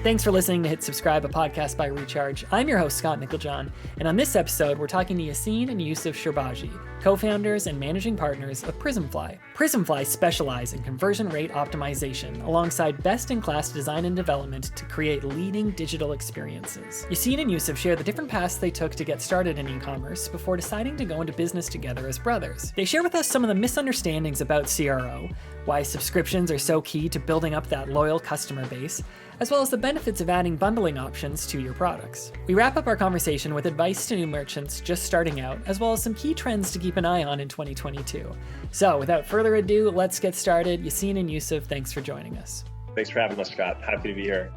Thanks for listening to Hit Subscribe, a podcast by Recharge. I'm your host, Scott Nicholjohn, and on this episode, we're talking to Yaseen and Yusuf Sherbaji, co-founders and managing partners of Prismfly. Prismfly specialize in conversion rate optimization alongside best-in-class design and development to create leading digital experiences. Yaseen and Yusuf share the different paths they took to get started in e-commerce before deciding to go into business together as brothers. They share with us some of the misunderstandings about CRO, why subscriptions are so key to building up that loyal customer base, as well as the benefits of adding bundling options to your products. We wrap up our conversation with advice to new merchants just starting out, as well as some key trends to keep an eye on in 2022. So without further ado, let's get started. Yaseen and Yusuf, thanks for joining us. Thanks for having us, Scott. Happy to be here.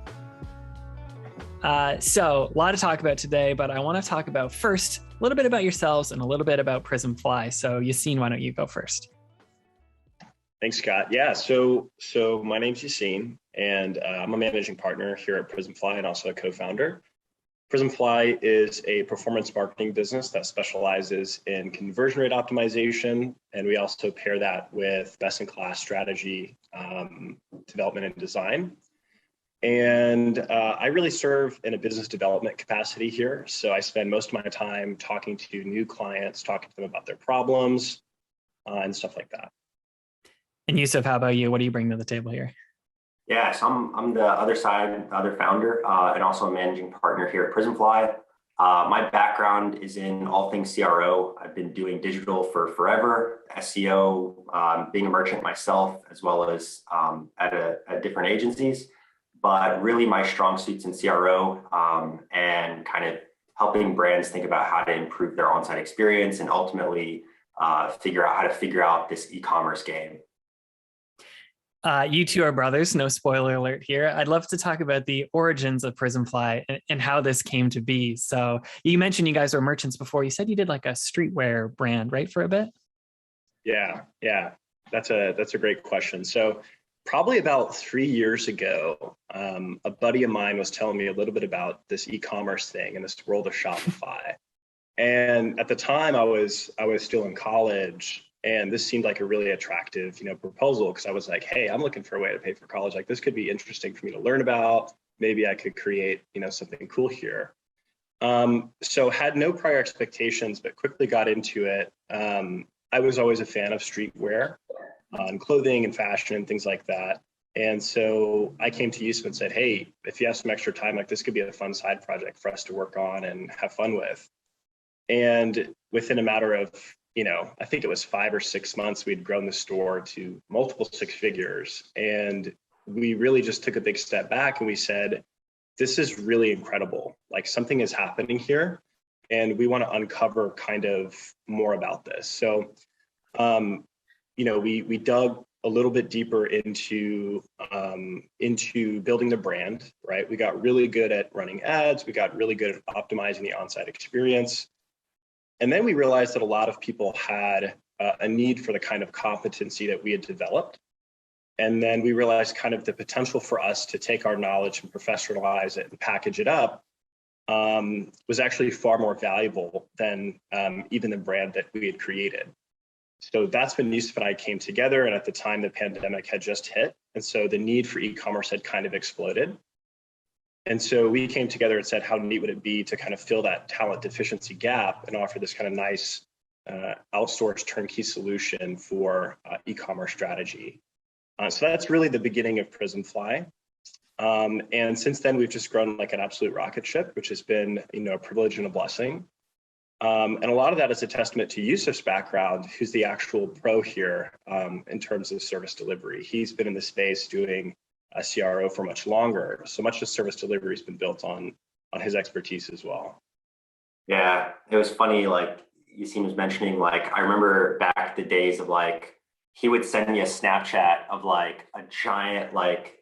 So a lot to talk about today, but I want to talk about first a little bit about yourselves and a little bit about Prismfly. So Yaseen, why don't you go first? Thanks, Scott. Yeah, so my name's Yaseen, and I'm a managing partner here at Prismfly and also a co-founder. Prismfly is a performance marketing business that specializes in conversion rate optimization, and we also pair that with best-in-class strategy development and design. And I really serve in a business development capacity here. So I spend most of my time talking to new clients, talking to them about their problems and stuff like that. And Yusuf, how about you? What do you bring to the table here? Yeah, so I'm the other side, the other founder, and also a managing partner here at Prismfly. My background is in all things CRO. I've been doing digital for forever, SEO, being a merchant myself, as well as at different agencies. But really my strong suit's in CRO and kind of helping brands think about how to improve their on-site experience and ultimately figure out this e-commerce game. You two are brothers, no spoiler alert here. I'd love to talk about the origins of Prismfly and how this came to be. So you mentioned you guys were merchants before. You said you did like a streetwear brand, right, for a bit? Yeah, that's a great question. So probably about 3 years ago, a buddy of mine was telling me a little bit about this e-commerce thing and this world of Shopify. And at the time I was still in college, and this seemed like a really attractive, proposal, because I was like, hey, I'm looking for a way to pay for college. Like, this could be interesting for me to learn about. Maybe I could create, something cool here. So had no prior expectations, but quickly got into it. I was always a fan of streetwear, clothing and fashion and things like that. And so I came to Yusuf and said, hey, if you have some extra time, like, this could be a fun side project for us to work on and have fun with. And within a matter of, I think it was 5 or 6 months, we'd grown the store to multiple 6 figures. And we really just took a big step back and we said, this is really incredible. Like, something is happening here and we want to uncover kind of more about this. So, we dug a little bit deeper into building the brand, right? We got really good at running ads. We got really good at optimizing the on-site experience. And then we realized that a lot of people had a need for the kind of competency that we had developed. And then we realized kind of the potential for us to take our knowledge and professionalize it and package it up was actually far more valuable than even the brand that we had created. So that's when Yusuf and I came together. And at the time, the pandemic had just hit. And so the need for e-commerce had kind of exploded. And so we came together and said, how neat would it be to kind of fill that talent deficiency gap and offer this kind of nice outsourced turnkey solution for e-commerce strategy. So that's really the beginning of Prismfly. And since then, we've just grown like an absolute rocket ship, which has been, a privilege and a blessing. And a lot of that is a testament to Yusuf's background, who's the actual pro here in terms of service delivery. He's been in the space doing a CRO for much longer. So much of service delivery has been built on his expertise as well. Yeah, it was funny, like Yaseen was mentioning, like, I remember back the days of like, he would send me a Snapchat of like a giant, like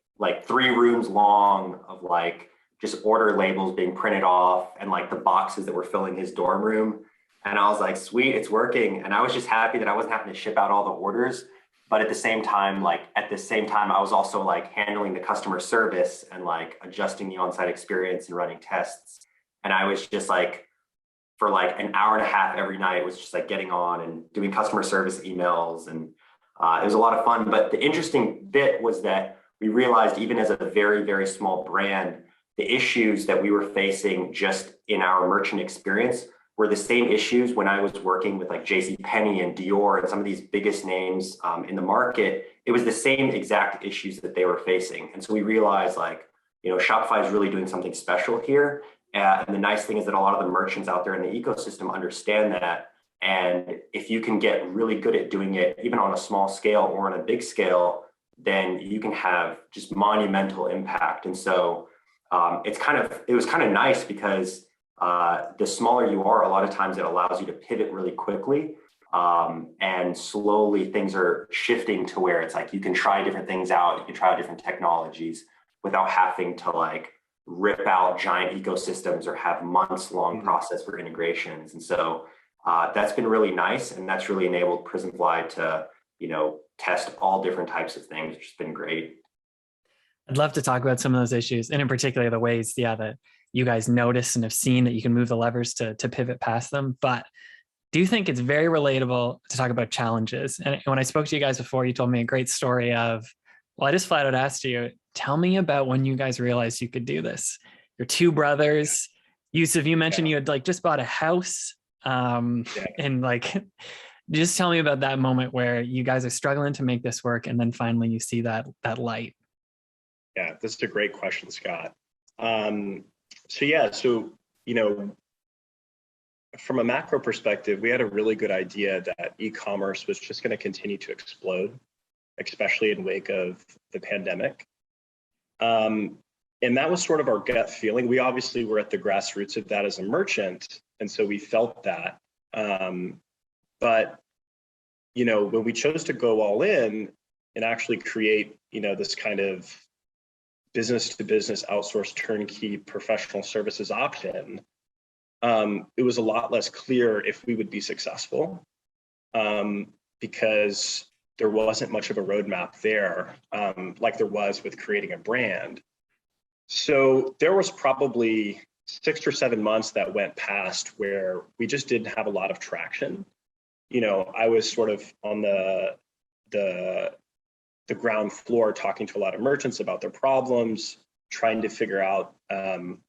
3 rooms long of like just order labels being printed off and like the boxes that were filling his dorm room. And I was like, sweet, it's working. And I was just happy that I wasn't having to ship out all the orders. But at the same time, I was also like handling the customer service and like adjusting the on-site experience and running tests. And I was just like, for like an hour and a half every night, was just like getting on and doing customer service emails. And it was a lot of fun. But the interesting bit was that we realized, even as a very, very small brand, the issues that we were facing just in our merchant experience were the same issues when I was working with like JCPenney and Dior and some of these biggest names in the market. It was the same exact issues that they were facing. And so we realized like, Shopify is really doing something special here. And the nice thing is that a lot of the merchants out there in the ecosystem understand that. And if you can get really good at doing it, even on a small scale or on a big scale, then you can have just monumental impact. And so it was kind of nice because the smaller you are, a lot of times it allows you to pivot really quickly. And slowly things are shifting to where it's like you can try different things out, you can try out different technologies without having to like rip out giant ecosystems or have months-long process for integrations. And so that's been really nice, and that's really enabled Prismfly to, test all different types of things, which has been great. I'd love to talk about some of those issues, and in particular the ways, that you guys notice and have seen that you can move the levers to pivot past them. But do you think it's very relatable to talk about challenges? And when I spoke to you guys before, you told me a great story of, well, I just flat out asked you, tell me about when you guys realized you could do this. Your two brothers, Yusuf, you mentioned you had like just bought a house, and like, just tell me about that moment where you guys are struggling to make this work, and then finally you see that light. Yeah, this is a great question, Scott. From a macro perspective, we had a really good idea that e-commerce was just going to continue to explode, especially in wake of the pandemic. And that was sort of our gut feeling. We obviously were at the grassroots of that as a merchant, and so we felt that. But when we chose to go all in and actually create, this kind of business to business outsourced turnkey professional services option, it was a lot less clear if we would be successful, because there wasn't much of a roadmap there, like there was with creating a brand. So there was probably 6 or 7 months that went past where we just didn't have a lot of traction. I was sort of on the ground floor talking to a lot of merchants about their problems, trying to figure out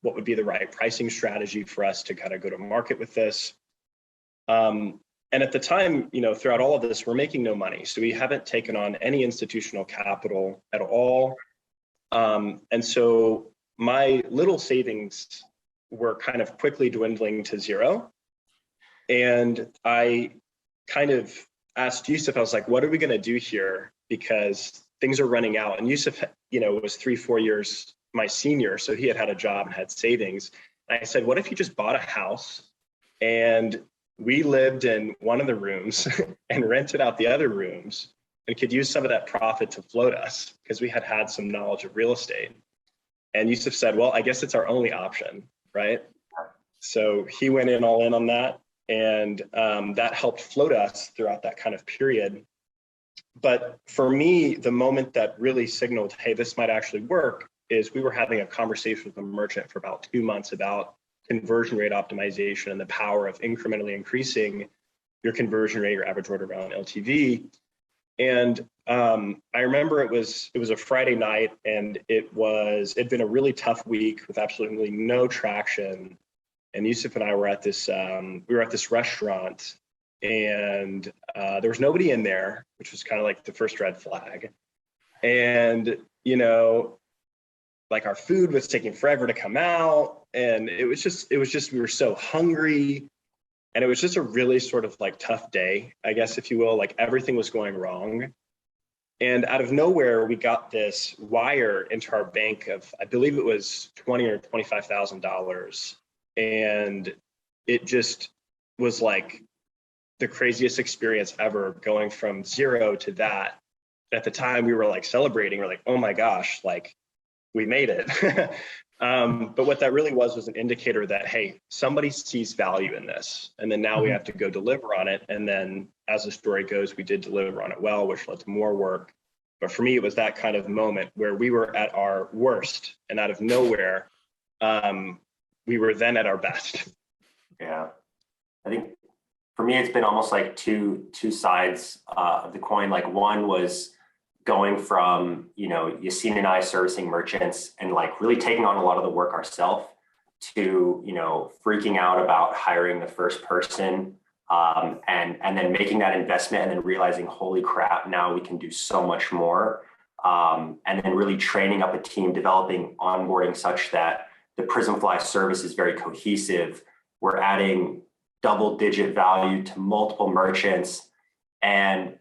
what would be the right pricing strategy for us to kind of go to market with this. And at the time, throughout all of this, we're making no money. So we haven't taken on any institutional capital at all. And so my little savings were kind of quickly dwindling to zero. And I kind of asked Yusuf, I was like, what are we going to do here? Because things are running out. And Yusuf, was 3-4 years my senior. So he had a job and had savings. And I said, what if you just bought a house and we lived in one of the rooms and rented out the other rooms and could use some of that profit to float us, because we had some knowledge of real estate. And Yusuf said, well, I guess it's our only option, right? So he went all in on that. And that helped float us throughout that kind of period. But for me, the moment that really signaled, hey, this might actually work, is we were having a conversation with a merchant for about 2 months about conversion rate optimization and the power of incrementally increasing your conversion rate, your average order value, LTV. And I remember it was a Friday night, and it'd been a really tough week with absolutely no traction. And Yusuf and I were at this restaurant, and there was nobody in there, which was kind of like the first red flag. And like our food was taking forever to come out, and it was just we were so hungry, and it was just a really sort of like tough day, I guess, if you will. Like everything was going wrong. And out of nowhere, we got this wire into our bank of, I believe it was $20,000 or $25,000. And it just was like the craziest experience ever, going from zero to that. At the time, we were like celebrating. We're like, oh my gosh, like we made it. But what that really was an indicator that, hey, somebody sees value in this. And then now we have to go deliver on it. And then as the story goes, we did deliver on it well, which led to more work. But for me, it was that kind of moment where we were at our worst, and out of nowhere, we were then at our best. Yeah, I think for me, it's been almost like two sides of the coin. Like one was going from, Yaseen and I servicing merchants and like really taking on a lot of the work ourselves to, freaking out about hiring the first person, and then making that investment and then realizing, holy crap, now we can do so much more. And then really training up a team, developing onboarding such that the Prismfly service is very cohesive. We're adding double-digit value to multiple merchants. And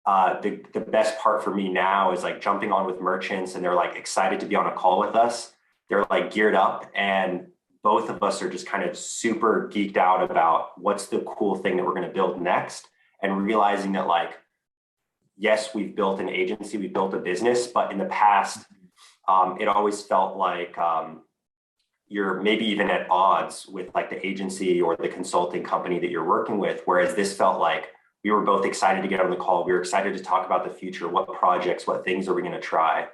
the best part for me now is like jumping on with merchants and they're like excited to be on a call with us. They're like geared up, and both of us are just kind of super geeked out about what's the cool thing that we're going to build next, and realizing that like, yes, we've built an agency, we've built a business, but in the past, it always felt like you're maybe even at odds with like the agency or the consulting company that you're working with. Whereas this felt like we were both excited to get on the call. We were excited to talk about the future, what projects, what things are we going to try?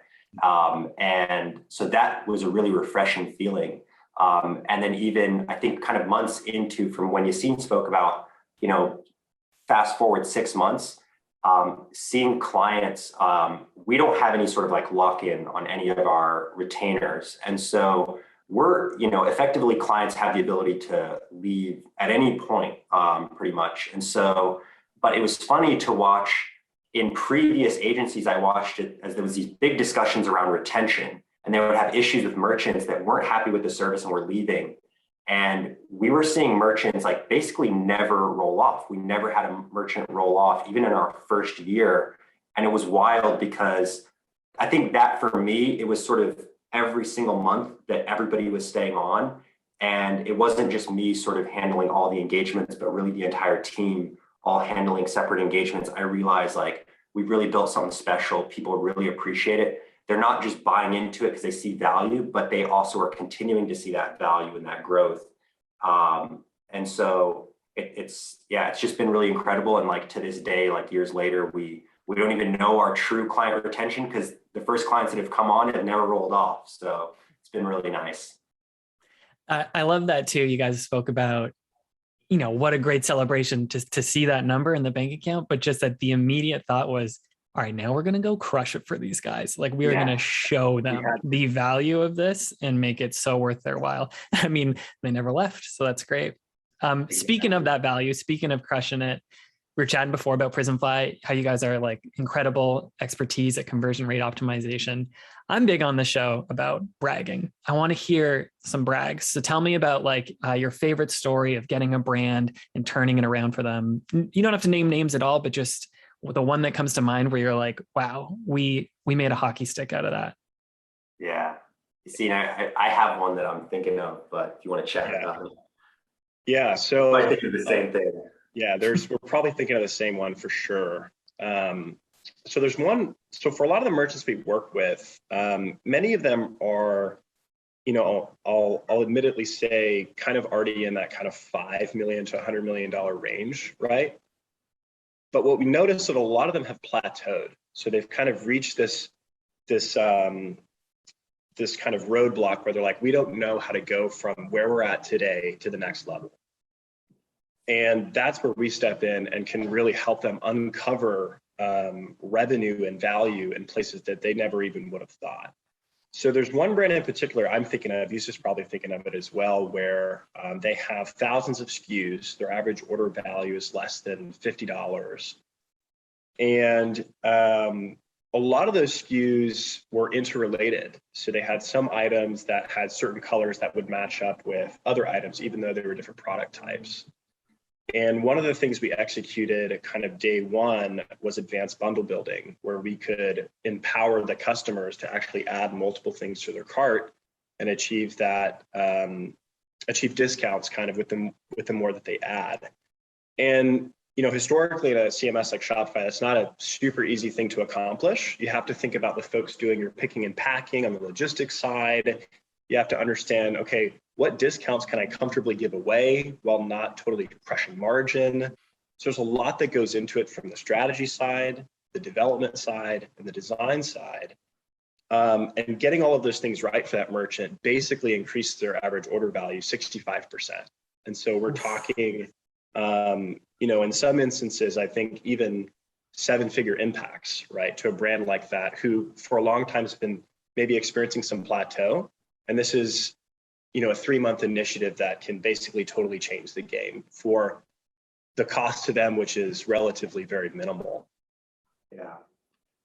And so that was a really refreshing feeling. And then even I think kind of months into from when Yaseen spoke about, fast forward 6 months, seeing clients, we don't have any sort of like lock-in on any of our retainers. And so we're, effectively clients have the ability to leave at any point, pretty much. And so, but it was funny to watch in previous agencies, I watched it as there was these big discussions around retention, and they would have issues with merchants that weren't happy with the service and were leaving. And we were seeing merchants like basically never roll off. We never had a merchant roll off, even in our first year. And it was wild because I think that for me, it was sort of every single month that everybody was staying on. And it wasn't just me sort of handling all the engagements, but really the entire team all handling separate engagements. I realized like we've really built something special. People really appreciate it. They're not just buying into it because they see value, but they also are continuing to see that value and that growth. And so it's just been really incredible. And like to this day, like years later, we don't even know our true client retention because the first clients that have come on have never rolled off. So it's been really nice. I love that too. You guys spoke about, what a great celebration to see that number in the bank account, but just that the immediate thought was, all right, now we're going to go crush it for these guys. Like we are going to show them the value of this and make it so worth their while. I mean, they never left. So that's great. Speaking of that value, speaking of crushing it, we were chatting before about Prismfly, how you guys are like incredible expertise at conversion rate optimization. I'm big on the show about bragging. I want to hear some brags. So tell me about like your favorite story of getting a brand and turning it around for them. You don't have to name names at all, but just the one that comes to mind where you're like, wow, we made a hockey stick out of that. Yeah. See, I have one that I'm thinking of, but if you want to check it out. Yeah. So I think of the same thing. Yeah, we're probably thinking of the same one for sure. So there's one, so for a lot of the merchants we work with, many of them are, I'll admittedly say kind of already in that kind of $5 million to $100 million range, right? But what we notice that a lot of them have plateaued. So they've kind of reached this kind of roadblock where they're like, we don't know how to go from where we're at today to the next level. And that's where we step in and can really help them uncover revenue and value in places that they never even would have thought. So there's one brand in particular I'm thinking of, Yusuf's probably thinking of it as well, where they have thousands of SKUs. Their average order value is less than $50. And a lot of those SKUs were interrelated. So they had some items that had certain colors that would match up with other items, even though they were different product types. And one of the things we executed at kind of day one was advanced bundle building, where we could empower the customers to actually add multiple things to their cart and achieve that, achieve discounts kind of with the more that they add. And historically in a CMS like Shopify, that's not a super easy thing to accomplish. You have to think about the folks doing your picking and packing on the logistics side. You have to understand, okay, what discounts can I comfortably give away while not totally crushing margin? So there's a lot that goes into it from the strategy side, the development side, and the design side. And getting all of those things right for that merchant basically increased their average order value 65%. And so we're talking, in some instances, I think even seven-figure impacts, right, to a brand like that who for a long time has been maybe experiencing some plateau. And this is, a 3-month initiative that can basically totally change the game for the cost to them, which is relatively very minimal. Yeah.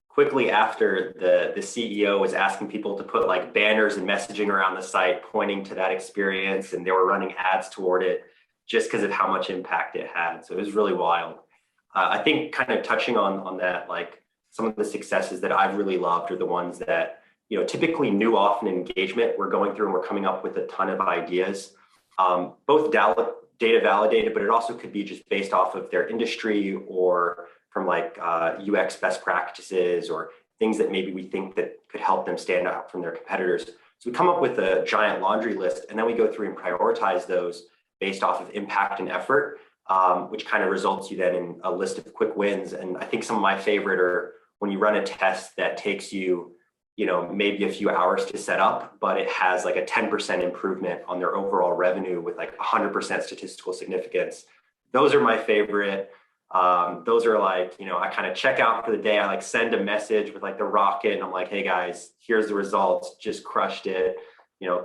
Quickly after, the CEO was asking people to put like banners and messaging around the site pointing to that experience, and they were running ads toward it just because of how much impact it had. So it was really wild. I think kind of touching on that, like some of the successes that I've really loved are the ones that, typically new often engagement, we're going through and we're coming up with a ton of ideas, both data validated, but it also could be just based off of their industry or from like UX best practices or things that maybe we think that could help them stand out from their competitors. So we come up with a giant laundry list, and then we go through and prioritize those based off of impact and effort, which kind of results you then in a list of quick wins. And I think some of my favorite are when you run a test that takes you, maybe a few hours to set up, but it has like a 10% improvement on their overall revenue with like 100% statistical significance. Those are my favorite. Those are like, I kind of check out for the day. I like send a message with like the rocket, and I'm like, hey guys, here's the results, just crushed it,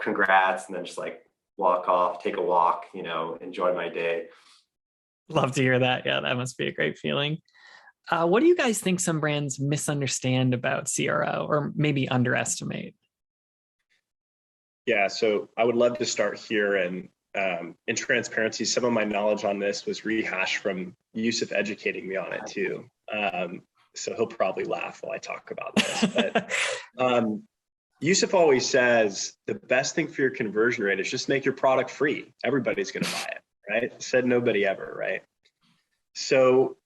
congrats. And then just like walk off, take a walk, enjoy my day. Love to hear that. Yeah, that must be a great feeling. What do you guys think some brands misunderstand about CRO or maybe underestimate? Yeah, so I would love to start here. And in transparency, some of my knowledge on this was rehashed from Yusuf educating me on it too. So he'll probably laugh while I talk about this. But Yusuf always says the best thing for your conversion rate is just make your product free. Everybody's going to buy it, right? Said nobody ever, right? So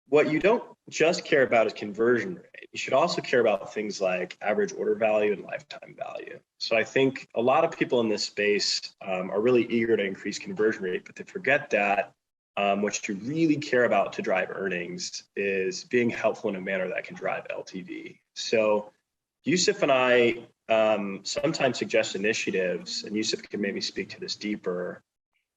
what you don't just care about is conversion rate. You should also care about things like average order value and lifetime value. So I think a lot of people in this space are really eager to increase conversion rate, but they forget that what you really care about to drive earnings is being helpful in a manner that can drive LTV. So Yusuf and I sometimes suggest initiatives, and Yusuf can maybe speak to this deeper,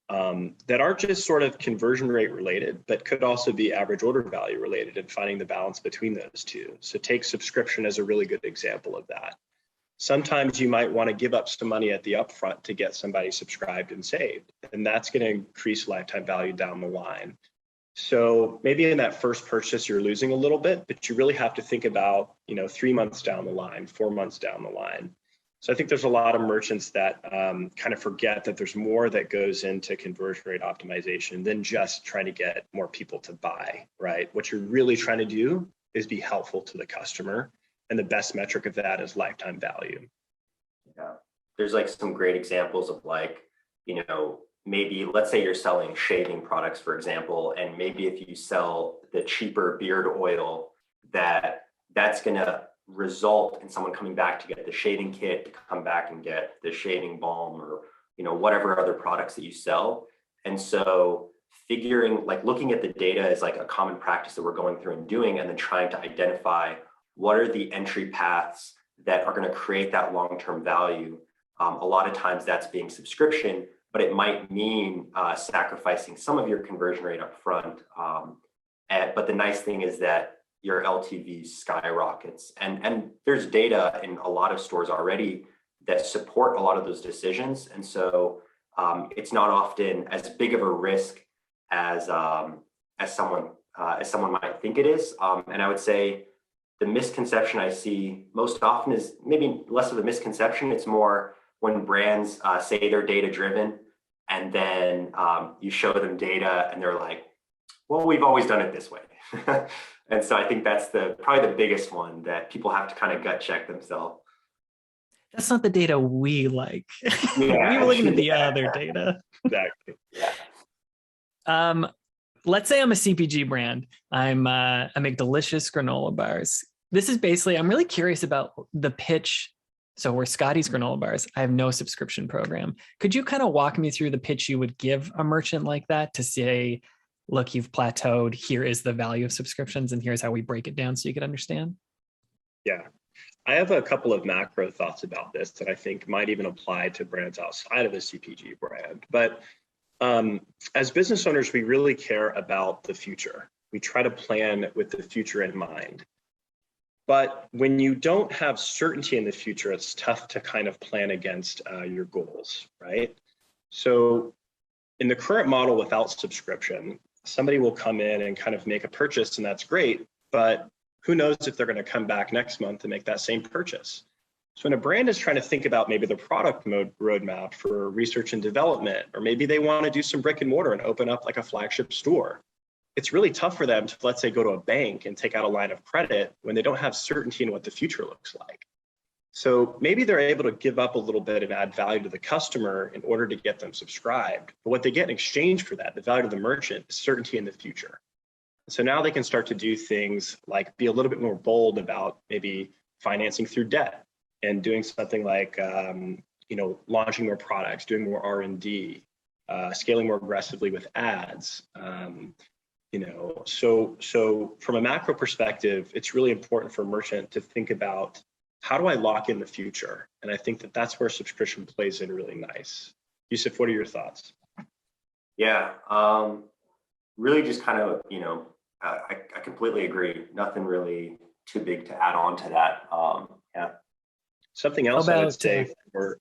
that aren't just sort of conversion rate related, but could also be average order value related, and finding the balance between those two. So take subscription as a really good example of that. Sometimes you might want to give up some money at the upfront to get somebody subscribed and saved, and that's going to increase lifetime value down the line. So maybe in that first purchase, you're losing a little bit, but you really have to think about, 3 months down the line, 4 months down the line. So I think there's a lot of merchants that kind of forget that there's more that goes into conversion rate optimization than just trying to get more people to buy, right? What you're really trying to do is be helpful to the customer. And the best metric of that is lifetime value. Yeah. There's like some great examples of like, maybe let's say you're selling shaving products, for example, and maybe if you sell the cheaper beard oil, that's going to result in someone coming back to get the shaving kit, to come back and get the shaving balm, or whatever other products that you sell. And so looking at the data is like a common practice that we're going through and doing, and then trying to identify what are the entry paths that are going to create that long-term value. A lot of times that's being subscription, but it might mean sacrificing some of your conversion rate up front. But the nice thing is that your LTV skyrockets. And there's data in a lot of stores already that support a lot of those decisions. And so it's not often as big of a risk as someone might think it is. And I would say the misconception I see most often is maybe less of a misconception. It's more when brands say they're data driven, and then you show them data and they're like, well, we've always done it this way. And so I think that's probably the biggest one that people have to kind of gut check themselves. That's not the data we like. Yeah. We were looking at the other data. Exactly. Yeah. Let's say I'm a CPG brand. I make delicious granola bars. This is basically, I'm really curious about the pitch. So we're Scotty's granola bars. I have no subscription program. Could you kind of walk me through the pitch you would give a merchant like that to say, look, you've plateaued. Here is the value of subscriptions, and here's how we break it down so you could understand? Yeah. I have a couple of macro thoughts about this that I think might even apply to brands outside of the CPG brand. But as business owners, we really care about the future. We try to plan with the future in mind. But when you don't have certainty in the future, it's tough to kind of plan against your goals, right? So in the current model without subscription, somebody will come in and kind of make a purchase, and that's great, but who knows if they're going to come back next month and make that same purchase. So when a brand is trying to think about maybe the product roadmap for research and development, or maybe they want to do some brick and mortar and open up like a flagship store, it's really tough for them to, let's say, go to a bank and take out a line of credit when they don't have certainty in what the future looks like. So maybe they're able to give up a little bit and add value to the customer in order to get them subscribed. But what they get in exchange for that, the value to the merchant, is certainty in the future. So now they can start to do things like be a little bit more bold about maybe financing through debt and doing something like launching more products, doing more R&D, scaling more aggressively with ads. So from a macro perspective, it's really important for a merchant to think about, how do I lock in the future? And I think that that's where subscription plays in really nice. Yusuf, what are your thoughts? Yeah, really just kind of, I completely agree. Nothing really too big to add on to that. Yeah. Something else I would say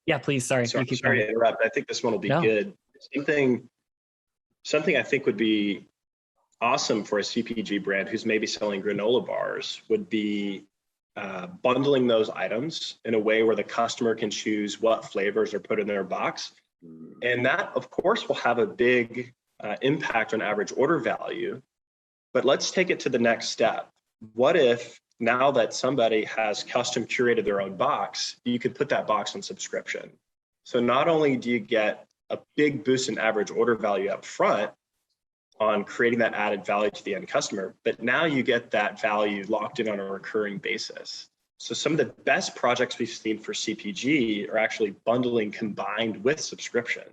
yeah, please. Sorry to interrupt. I think this one will be good. Something I think would be awesome for a CPG brand who's maybe selling granola bars would be bundling those items in a way where the customer can choose what flavors are put in their box. And that, of course, will have a big impact on average order value. But let's take it to the next step. What if now that somebody has custom curated their own box, you could put that box on subscription? So not only do you get a big boost in average order value up front on creating that added value to the end customer, but now you get that value locked in on a recurring basis. So some of the best projects we've seen for CPG are actually bundling combined with subscription.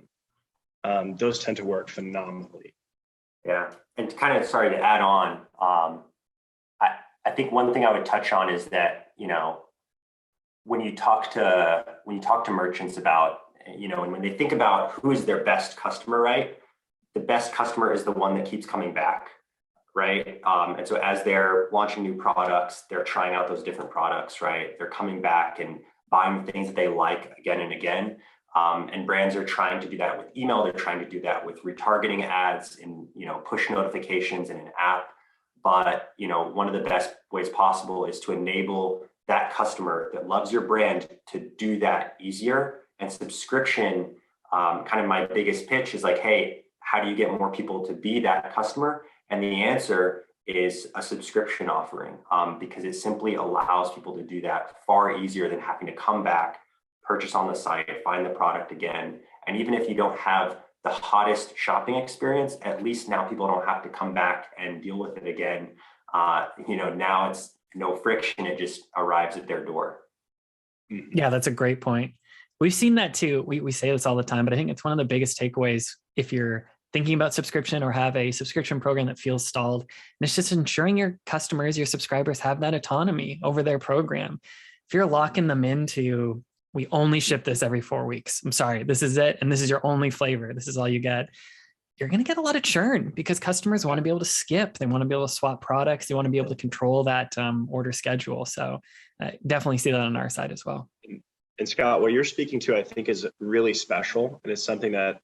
Those tend to work phenomenally. Yeah, and kind of sorry to add on, I think one thing I would touch on is that, when you talk to merchants about, and when they think about who is their best customer, right? The best customer is the one that keeps coming back, right? And so as they're launching new products, they're trying out those different products, right? They're coming back and buying things that they like again and again. And brands are trying to do that with email. They're trying to do that with retargeting ads and, push notifications in an app. But, one of the best ways possible is to enable that customer that loves your brand to do that easier. And subscription, kind of my biggest pitch is like, hey, how do you get more people to be that customer? And the answer is a subscription offering, because it simply allows people to do that far easier than having to come back, purchase on the site, find the product again. And even if you don't have the hottest shopping experience, at least now people don't have to come back and deal with it again. Now it's no friction, it just arrives at their door. Yeah, that's a great point. We've seen that too. We say this all the time, but I think it's one of the biggest takeaways if you're thinking about subscription or have a subscription program that feels stalled. And it's just ensuring your customers, your subscribers have that autonomy over their program. If you're locking them into, we only ship this every 4 weeks. I'm sorry, this is it. And this is your only flavor. This is all you get. You're going to get a lot of churn because customers want to be able to skip. They want to be able to swap products. They want to be able to control that order schedule. So definitely see that on our side as well. And Scott, what you're speaking to, I think, is really special. And it's something that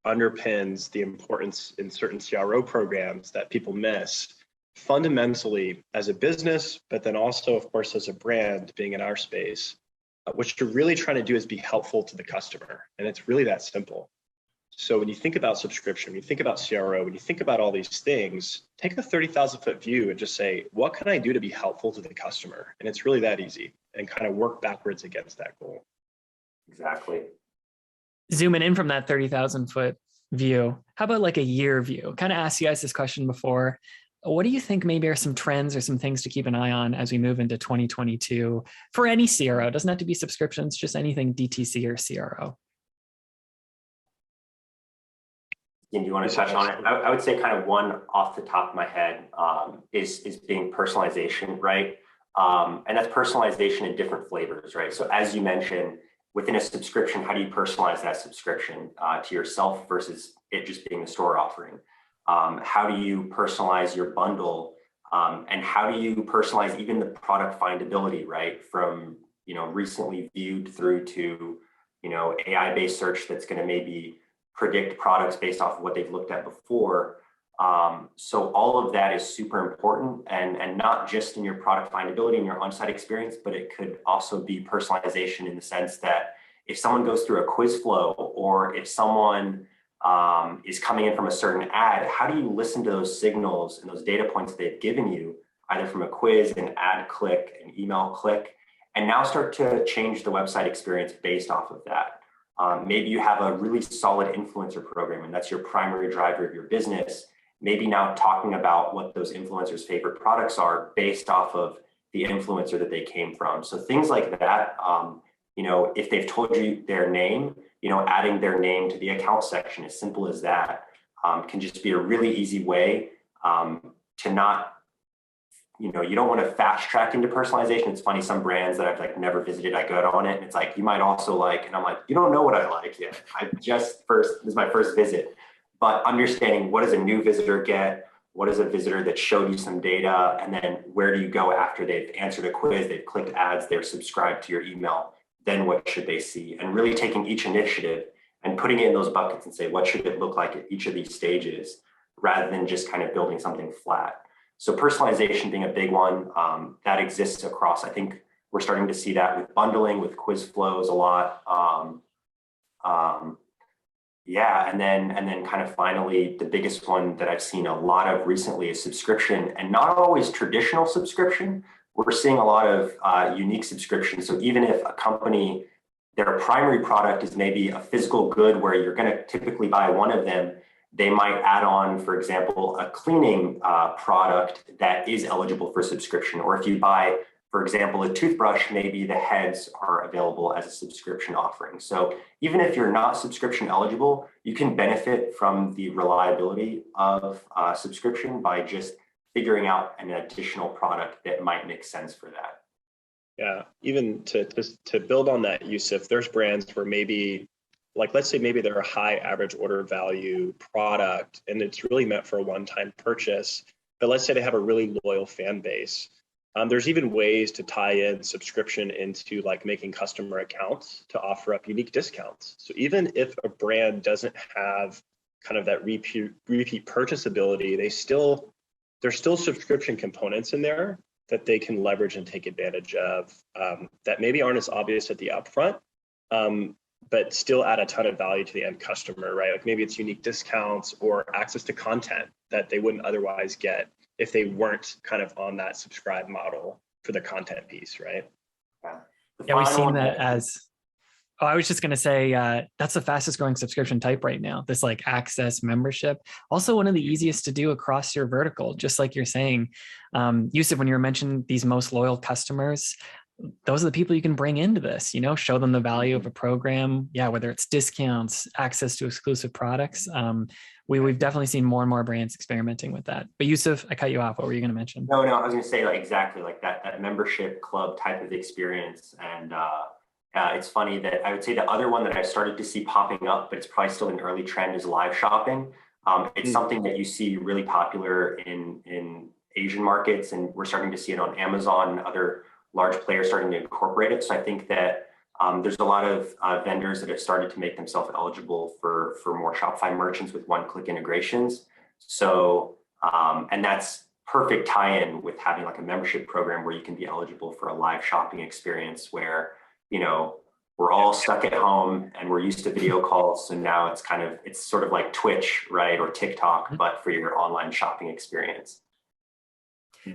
underpins the importance in certain CRO programs that people miss. Fundamentally, as a business, but then also, of course, as a brand being in our space, what you're really trying to do is be helpful to the customer. And it's really that simple. So when you think about subscription, when you think about CRO, when you think about all these things, take a 30,000-foot view and just say, what can I do to be helpful to the customer? And it's really that easy, and kind of work backwards against that goal. Exactly. Zooming in from that 30,000-foot view, how about like a year view? Kind of asked you guys this question before. What do you think maybe are some trends or some things to keep an eye on as we move into 2022 for any CRO? It doesn't have to be subscriptions, just anything DTC or CRO. Do you want to touch on it? I would say kind of one off the top of my head is being personalization, right? And that's personalization in different flavors, right? So as you mentioned, within a subscription, how do you personalize that subscription to yourself versus it just being a store offering? How do you personalize your bundle? And how do you personalize even the product findability, right? From, recently viewed through to, AI-based search that's going to maybe predict products based off of what they've looked at before. So all of that is super important, and not just in your product findability and your on-site experience, but it could also be personalization in the sense that if someone goes through a quiz flow, or if someone is coming in from a certain ad, how do you listen to those signals and those data points that they've given you, either from a quiz, an ad click, an email click, and now start to change the website experience based off of that. Maybe you have a really solid influencer program and that's your primary driver of your business. Maybe now talking about what those influencers' favorite products are based off of the influencer that they came from. So things like that, if they've told you their name, adding their name to the account section, as simple as that, can just be a really easy way to not, you don't want to fast track into personalization. It's funny, some brands that I've never visited, I go on it and it's like, you might also like, and I'm like, you don't know what I like yet. This is my first visit. But understanding, what does a new visitor get? What is a visitor that showed you some data? And then where do you go after they've answered a quiz, they've clicked ads, they're subscribed to your email? Then what should they see? And really taking each initiative and putting it in those buckets and say, what should it look like at each of these stages, rather than just kind of building something flat. So personalization being a big one, that exists across, I think we're starting to see that with bundling, with quiz flows a lot. Yeah, and then kind of finally, the biggest one that I've seen a lot of recently is subscription, and not always traditional subscription. We're seeing a lot of unique subscriptions. So even if a company, their primary product is maybe a physical good where you're going to typically buy one of them, they might add on, for example, a cleaning product that is eligible for subscription. Or if you buy, for example, a toothbrush, maybe the heads are available as a subscription offering. So even if you're not subscription eligible, you can benefit from the reliability of subscription by just figuring out an additional product that might make sense for that. Yeah, even to build on that, Yusuf, there's brands where maybe, like, let's say maybe they're a high average order value product and it's really meant for a one-time purchase, but let's say they have a really loyal fan base. There's even ways to tie in subscription into like making customer accounts to offer up unique discounts. So even if a brand doesn't have kind of that repeat purchase ability, there's still subscription components in there that they can leverage and take advantage of, that maybe aren't as obvious at the upfront, but still add a ton of value to the end customer, right? Like maybe it's unique discounts or access to content that they wouldn't otherwise get if they weren't kind of on that subscribe model for the content piece, right? Yeah, we've seen that as, I was just going to say, that's the fastest growing subscription type right now, this like access membership. Also one of the easiest to do across your vertical, just like you're saying. Yusuf, when you were mentioning these most loyal customers, those are the people you can bring into this, show them the value of a program. Yeah, whether it's discounts, access to exclusive products. We've definitely seen more and more brands experimenting with that. But Yusuf, I cut you off. What were you going to mention? No, I was going to say exactly like that membership club type of experience. And it's funny that I would say the other one that I've started to see popping up, but it's probably still an early trend, is live shopping. It's something that you see really popular in Asian markets, and we're starting to see it on Amazon and other large players starting to incorporate it. So I think that there's a lot of vendors that have started to make themselves eligible for more Shopify merchants with one-click integrations. So, and that's perfect tie-in with having like a membership program where you can be eligible for a live shopping experience where, we're all stuck at home and we're used to video calls. So now it's sort of like Twitch, right? Or TikTok, but for your online shopping experience.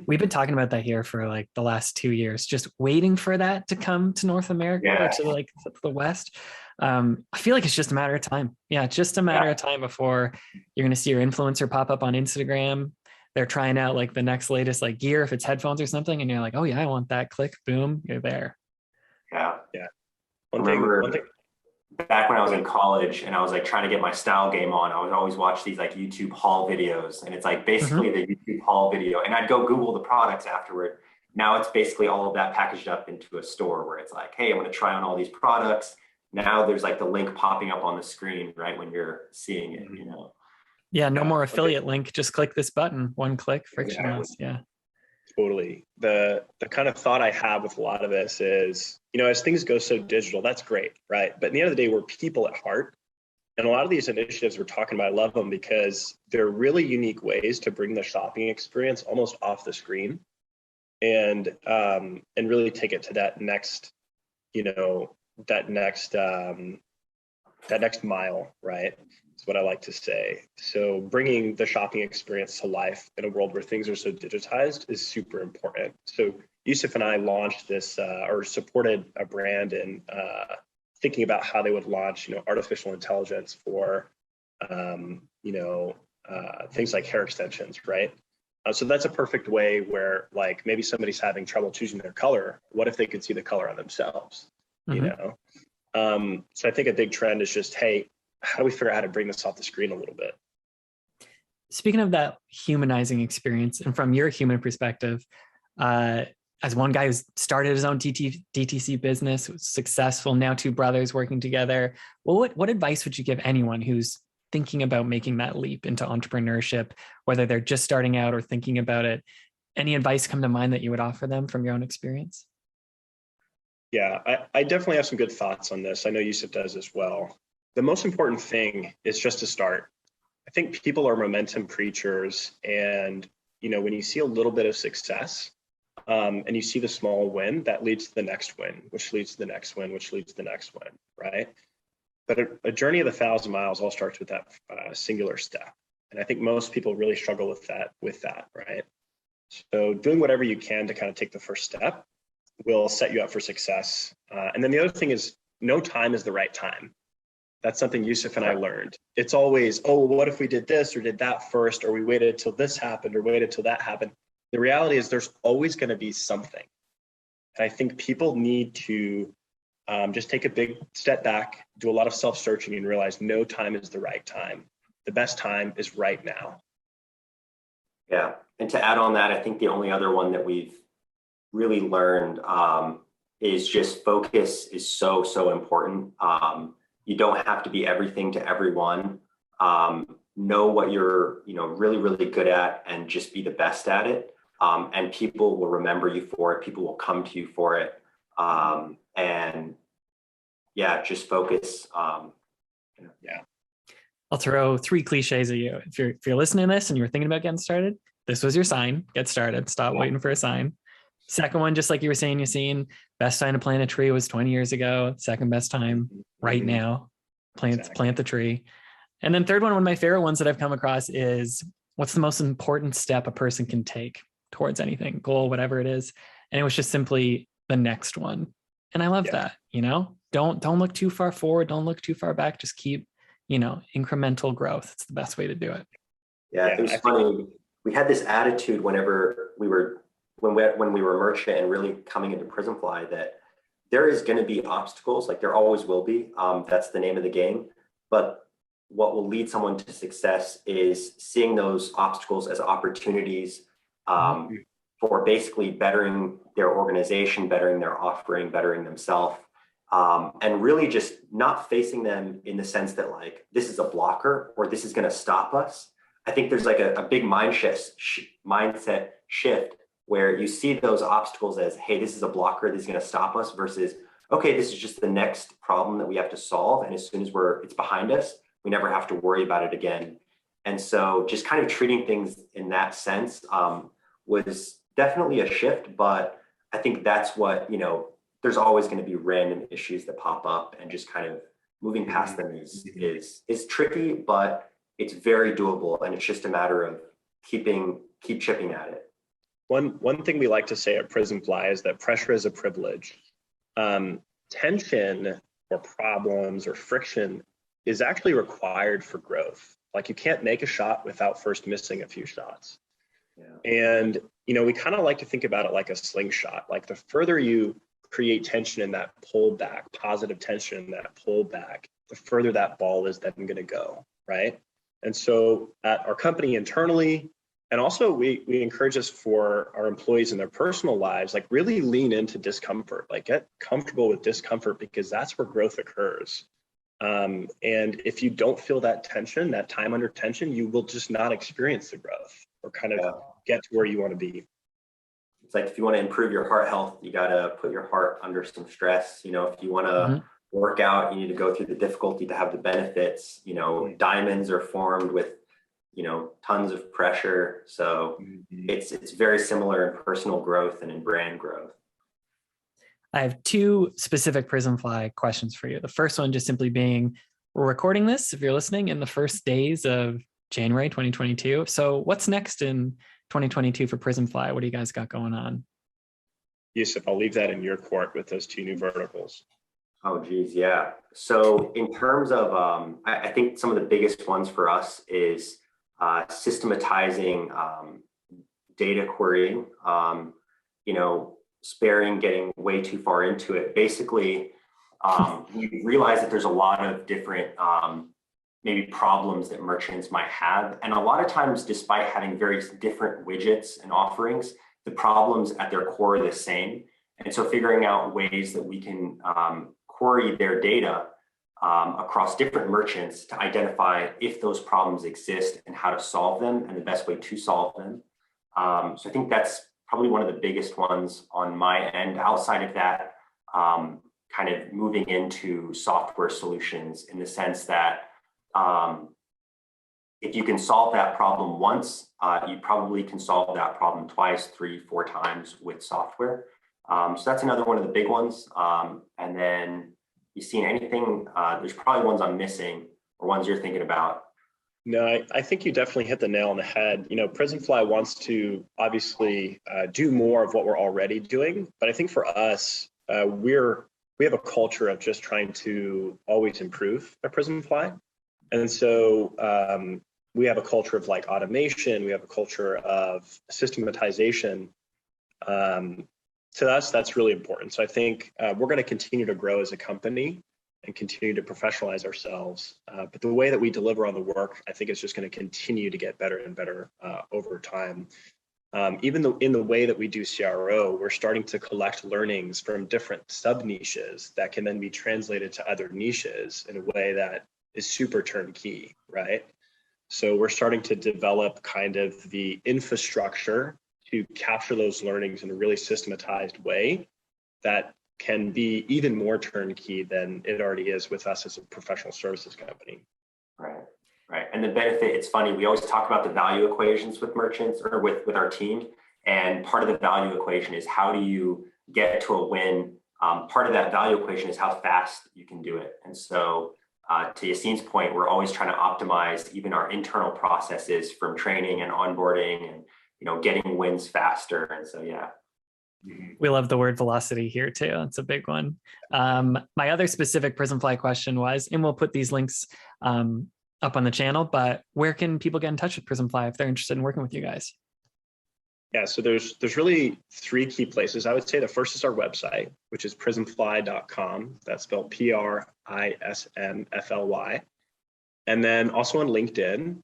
We've been talking about that here for like the last 2 years, just waiting for that to come to North America or to like the West. I feel like it's just a matter of time. Yeah, just a matter of time before you're going to see your influencer pop up on Instagram. They're trying out like the next latest like gear, if it's headphones or something, and you're like, oh yeah, I want that. Click, boom, you're there. Yeah. One thing. Back when I was in college and I was like trying to get my style game on, I would always watch these like YouTube haul videos, and it's like basically the YouTube haul video, and I'd go Google the products afterward. Now it's basically all of that packaged up into a store where it's like, hey, I'm going to try on all these products. Now there's like the link popping up on the screen right when you're seeing it, Yeah, no Yeah. more Okay. affiliate link. Just click this button. One click, Exactly. frictionless. Yeah. Totally. The kind of thought I have with a lot of this is, as things go so digital, that's great, right? But at the end of the day, we're people at heart. And a lot of these initiatives we're talking about, I love them because they're really unique ways to bring the shopping experience almost off the screen and really take it to that next, you know, that next mile, right? Is what I like to say. So bringing the shopping experience to life in a world where things are so digitized is super important. So Yusuf and I launched this or supported a brand in thinking about how they would launch, artificial intelligence for, things like hair extensions, right? So that's a perfect way where, like, maybe somebody's having trouble choosing their color. What if they could see the color on themselves? You Mhm. know. So I think a big trend is just, hey, how do we figure out how to bring this off the screen a little bit? Speaking of that humanizing experience, and from your human perspective, as one guy who's started his own DTC business, was successful, now two brothers working together, what advice would you give anyone who's thinking about making that leap into entrepreneurship, whether they're just starting out or thinking about it? Any advice come to mind that you would offer them from your own experience? Yeah, I definitely have some good thoughts on this. I know Yusuf does as well. The most important thing is just to start. I think people are momentum creatures, and when you see a little bit of success, and you see the small win, that leads to the next win, which leads to the next win, which leads to the next win, right? But a journey of 1,000 miles all starts with that singular step, and I think most people really struggle with that, right? So doing whatever you can to kind of take the first step will set you up for success. And then the other thing is, no time is the right time. That's something Yusuf and I learned. It's always, oh, what if we did this or did that first, or we waited till this happened or waited till that happened. The reality is there's always going to be something. And I think people need to just take a big step back, do a lot of self-searching, and realize no time is the right time. The best time is right now. Yeah. And to add on that, I think the only other one that we've really learned is just focus is so, so important. You don't have to be everything to everyone. Know what you're, really, really good at and just be the best at it. And people will remember you for it. People will come to you for it. And yeah, just focus. Yeah. I'll throw three cliches at you. If you're listening to this and you're thinking about getting started, this was your sign. Get started. Stop waiting for a sign. Second one, just like you were saying, Yaseen, best time to plant a tree was 20 years ago. Second best time right now. Plant the tree. And then third one of my favorite ones that I've come across is, what's the most important step a person can take towards anything, goal, whatever it is. And it was just simply the next one. And I love that, don't look too far forward. Don't look too far back. Just keep, incremental growth. It's the best way to do it. Yeah, it was funny. We had this attitude whenever when we were merchant and really coming into Prismfly, that there is going to be obstacles, like there always will be. That's the name of the game. But what will lead someone to success is seeing those obstacles as opportunities for basically bettering their organization, bettering their offering, bettering themselves. And really just not facing them in the sense that, like, this is a blocker or this is going to stop us. I think there's like a big mindset shift where you see those obstacles as, hey, this is a blocker, this is going to stop us, versus, okay, this is just the next problem that we have to solve. And as soon as it's behind us, we never have to worry about it again. And so just kind of treating things in that sense was definitely a shift. But I think that's what, there's always going to be random issues that pop up, and just kind of moving past them is tricky, but it's very doable. And it's just a matter of keep chipping at it. One thing we like to say at Prismfly is that pressure is a privilege. Tension or problems or friction is actually required for growth. Like, you can't make a shot without first missing a few shots. Yeah. And, we kind of like to think about it like a slingshot. Like, the further you create tension in that pullback, positive tension in that pullback, the further that ball is then going to go, right? And so at our company internally, and also we encourage this for our employees in their personal lives, like, really lean into discomfort, like, get comfortable with discomfort, because that's where growth occurs. And if you don't feel that tension, that time under tension, you will just not experience the growth or kind of get to where you want to be. It's like if you want to improve your heart health, you got to put your heart under some stress. You know, if you want to work out, you need to go through the difficulty to have the benefits. You know, diamonds are formed with, you know, tons of pressure. So it's very similar in personal growth and in brand growth. I have two specific Prismfly questions for you. The first one just simply being, we're recording this, if you're listening, in the first days of January 2022. So what's next in 2022 for Prismfly? What do you guys got going on? Yusuf, I'll leave that in your court with those two new verticals. Oh, geez, yeah. So in terms of, I think some of the biggest ones for us is systematizing data querying, you know, sparing getting way too far into it. Basically, we realize that there's a lot of different maybe problems that merchants might have. And a lot of times, despite having very different widgets and offerings, the problems at their core are the same. And so figuring out ways that we can query their data across different merchants to identify if those problems exist and how to solve them and the best way to solve them. So I think that's probably one of the biggest ones on my end. Outside of that, kind of moving into software solutions in the sense that if you can solve that problem once, you probably can solve that problem twice, 3, 4 times with software. So that's another one of the big ones. And then you seen anything, there's probably ones I'm missing or ones you're thinking about. No, I think you definitely hit the nail on the head. You know, Prismfly wants to obviously do more of what we're already doing, but I think for us, we have a culture of just trying to always improve at Prismfly. And so we have a culture of like automation, we have a culture of systematization. To us, that's really important. So I think we're going to continue to grow as a company and continue to professionalize ourselves. But the way that we deliver on the work, I think is just going to continue to get better and better over time. Even though in the way that we do CRO, we're starting to collect learnings from different sub niches that can then be translated to other niches in a way that is super turnkey, right? So we're starting to develop kind of the infrastructure to capture those learnings in a really systematized way that can be even more turnkey than it already is with us as a professional services company. Right, right. And the benefit, it's funny, we always talk about the value equations with merchants or with our team. And part of the value equation is how do you get to a win? Part of that value equation is how fast you can do it. And so to Yaseen's point, we're always trying to optimize even our internal processes from training and onboarding and, you know, getting wins faster. And so, yeah. We love the word velocity here too. It's a big one. My other specific Prismfly question was, and we'll put these links up on the channel, but where can people get in touch with Prismfly if they're interested in working with you guys? Yeah, so there's really 3 key places. I would say the first is our website, which is prismfly.com. That's spelled Prismfly. And then also on LinkedIn.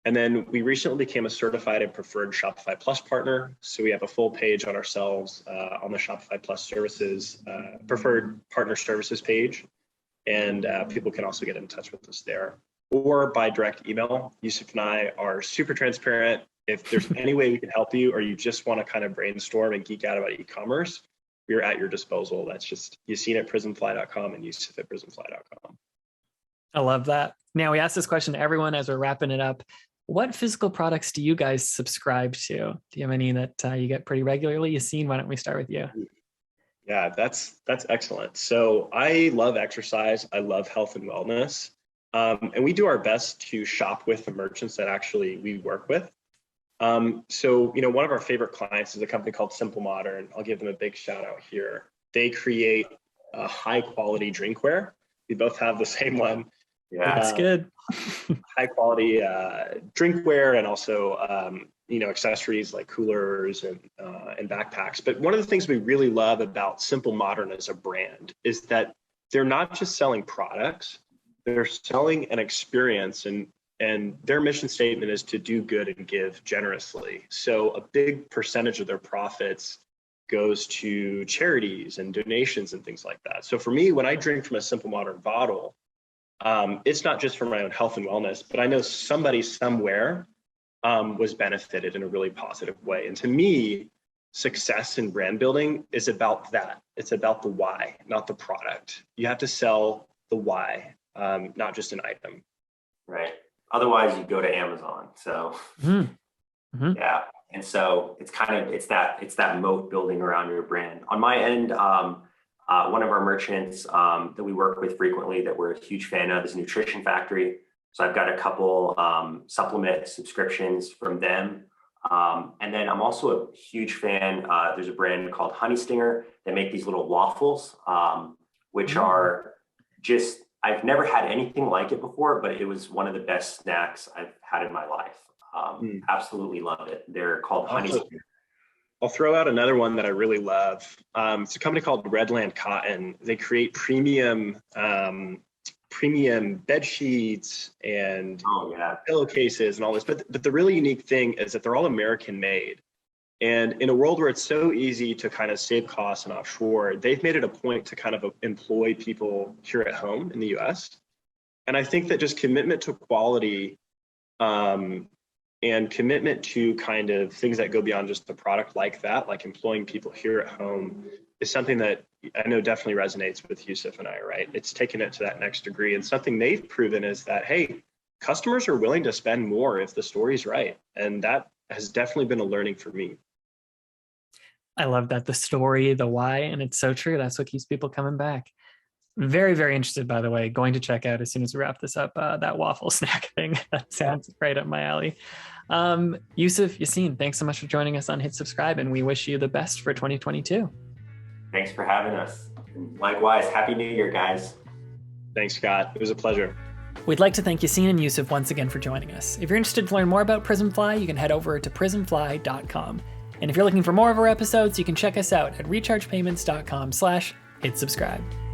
And then we recently became a certified and preferred Shopify Plus partner. So we have a full page on ourselves on the Shopify Plus services, preferred partner services page. And people can also get in touch with us there or by direct email. Yusuf and I are super transparent. If there's any way we can help you or you just want to kind of brainstorm and geek out about e-commerce, we're at your disposal. That's just Yaseen at prismfly.com and Yusuf at prismfly.com. I love that. Now we ask this question to everyone as we're wrapping it up. What physical products do you guys subscribe to? Do you have any that you get pretty regularly? Yaseen, why don't we start with you? Yeah, that's excellent. So I love exercise. I love health and wellness. And we do our best to shop with the merchants that actually we work with. So, you know, one of our favorite clients is a company called Simple Modern. I'll give them a big shout out here. They create high quality drinkware. We both have the same one. Yeah, that's good. High quality drinkware and also you know, accessories like coolers and backpacks. But one of the things we really love about Simple Modern as a brand is that they're not just selling products, they're selling an experience, and their mission statement is to do good and give generously. So a big percentage of their profits goes to charities and donations and things like that. So for me, when I drink from a Simple Modern bottle, It's not just for my own health and wellness, but I know somebody somewhere was benefited in a really positive way. And to me, success in brand building is about that. It's about the why, not the product. You have to sell the why, not just an item. Right. Otherwise, you go to Amazon. So yeah. And so it's that moat building around your brand. On my end, one of our merchants that we work with frequently that we're a huge fan of is Nutrition Factory. So I've got a couple supplement subscriptions from them. And then I'm also a huge fan. There's a brand called Honey Stinger that make these little waffles, which are just, I've never had anything like it before, but it was one of the best snacks I've had in my life. Absolutely love it. They're called Honey Stinger. I'll throw out another one that I really love. It's a company called Redland Cotton. They create premium bed sheets and pillowcases and all this. But the really unique thing is that they're all American made. And in a world where it's so easy to kind of save costs and offshore, they've made it a point to kind of employ people here at home in the US. And I think that just commitment to quality and commitment to kind of things that go beyond just the product like that, like employing people here at home, is something that I know definitely resonates with Yusuf and I, right? It's taken it to that next degree. And something they've proven is that, hey, customers are willing to spend more if the story's right. And that has definitely been a learning for me. I love that. The story, the why, and it's so true. That's what keeps people coming back. Very, very interested, by the way, going to check out as soon as we wrap this up, that waffle snack thing. That sounds right up my alley. Yusuf, Yaseen, thanks so much for joining us on Hit Subscribe, and we wish you the best for 2022. Thanks for having us. And likewise, Happy New Year, guys. Thanks, Scott. It was a pleasure. We'd like to thank Yaseen and Yusuf once again for joining us. If you're interested to learn more about Prismfly, you can head over to prismfly.com. And if you're looking for more of our episodes, you can check us out at rechargepayments.com/hitsubscribe.